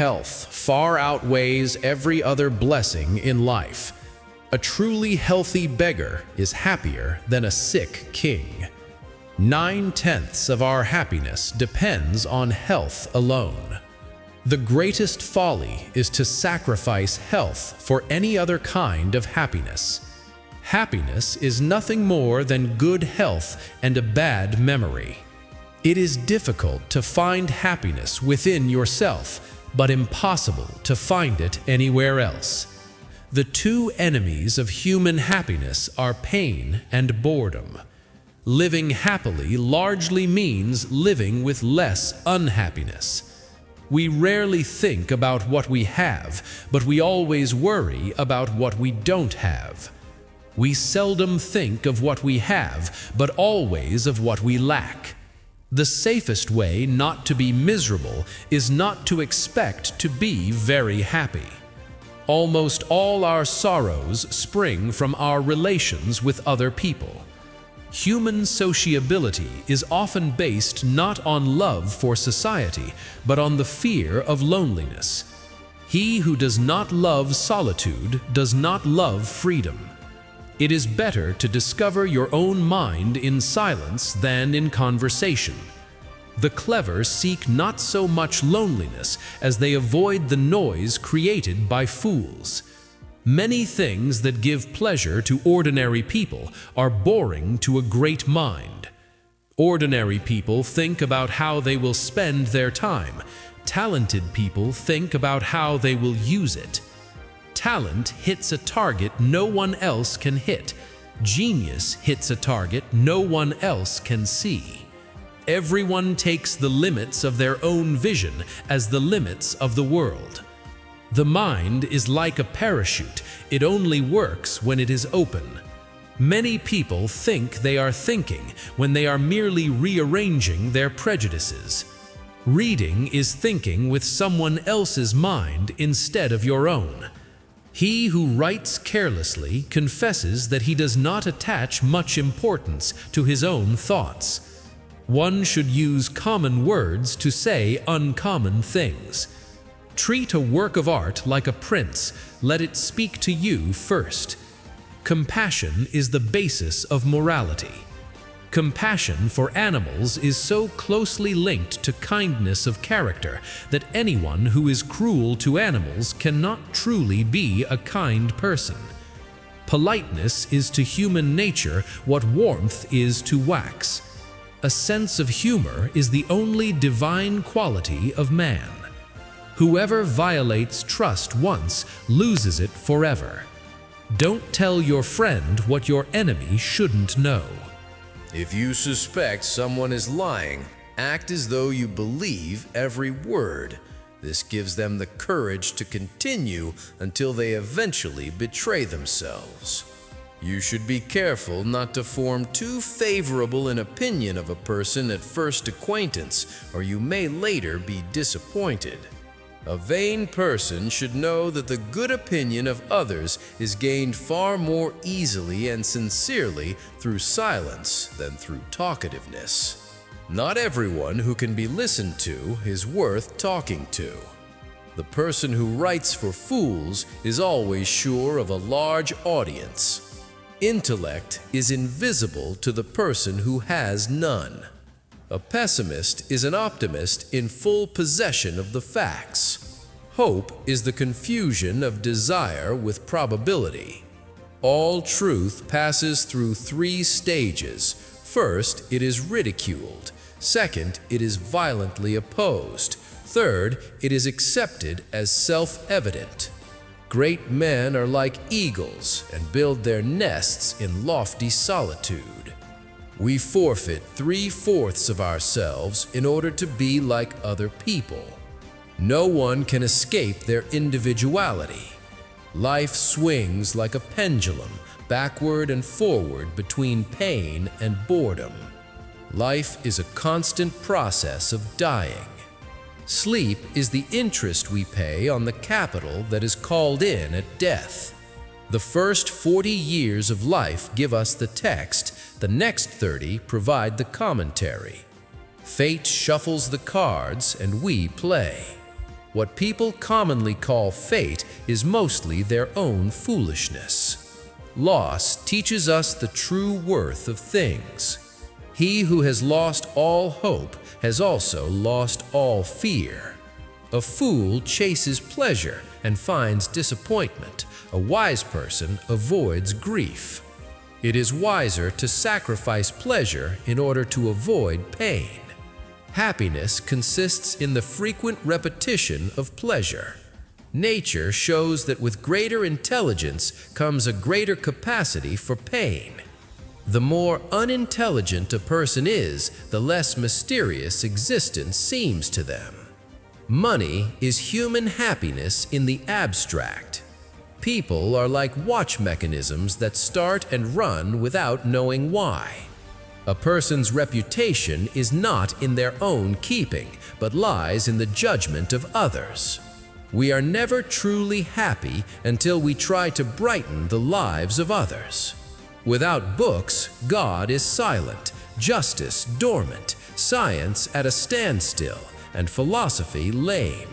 health far outweighs every other blessing in life. A truly healthy beggar is happier than a sick king. 9/10 of our happiness depends on health alone. The greatest folly is to sacrifice health for any other kind of happiness. Happiness is nothing more than good health and a bad memory. It is difficult to find happiness within yourself, but impossible to find it anywhere else. The two enemies of human happiness are pain and boredom. Living happily largely means living with less unhappiness. We rarely think about what we have, but we always worry about what we don't have. We seldom think of what we have, but always of what we lack. The safest way not to be miserable is not to expect to be very happy. Almost all our sorrows spring from our relations with other people. Human sociability is often based not on love for society, but on the fear of loneliness. He who does not love solitude does not love freedom. It is better to discover your own mind in silence than in conversation. The clever seek not so much loneliness as they avoid the noise created by fools. Many things that give pleasure to ordinary people are boring to a great mind. Ordinary people think about how they will spend their time. Talented people think about how they will use it. Talent hits a target no one else can hit. Genius hits a target no one else can see. Everyone takes the limits of their own vision as the limits of the world. The mind is like a parachute. It only works when it is open. Many people think they are thinking when they are merely rearranging their prejudices. Reading is thinking with someone else's mind instead of your own. He who writes carelessly confesses that he does not attach much importance to his own thoughts. One should use common words to say uncommon things. Treat a work of art like a prince. Let it speak to you first. Compassion is the basis of morality. Compassion for animals is so closely linked to kindness of character that anyone who is cruel to animals cannot truly be a kind person. Politeness is to human nature what warmth is to wax. A sense of humor is the only divine quality of man. Whoever violates trust once loses it forever. Don't tell your friend what your enemy shouldn't know. If you suspect someone is lying, act as though you believe every word. This gives them the courage to continue until they eventually betray themselves. You should be careful not to form too favorable an opinion of a person at first acquaintance, or you may later be disappointed. A vain person should know that the good opinion of others is gained far more easily and sincerely through silence than through talkativeness. Not everyone who can be listened to is worth talking to. The person who writes for fools is always sure of a large audience. Intellect is invisible to the person who has none. A pessimist is an optimist in full possession of the facts. Hope is the confusion of desire with probability. All truth passes through 3 stages. First, it is ridiculed. Second, it is violently opposed. Third, it is accepted as self-evident. Great men are like eagles and build their nests in lofty solitude. We forfeit 3/4 of ourselves in order to be like other people. No one can escape their individuality. Life swings like a pendulum, backward and forward between pain and boredom. Life is a constant process of dying. Sleep is the interest we pay on the capital that is called in at death. The first 40 years of life give us the text, the next 30 provide the commentary. Fate shuffles the cards and we play. What people commonly call fate is mostly their own foolishness. Loss teaches us the true worth of things. He who has lost all hope has also lost all fear. A fool chases pleasure and finds disappointment. A wise person avoids grief. It is wiser to sacrifice pleasure in order to avoid pain. Happiness consists in the frequent repetition of pleasure. Nature shows that with greater intelligence comes a greater capacity for pain. The more unintelligent a person is, the less mysterious existence seems to them. Money is human happiness in the abstract. People are like watch mechanisms that start and run without knowing why. A person's reputation is not in their own keeping, but lies in the judgment of others. We are never truly happy until we try to brighten the lives of others. Without books, God is silent, justice dormant, science at a standstill, and philosophy lame.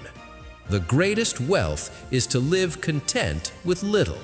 The greatest wealth is to live content with little.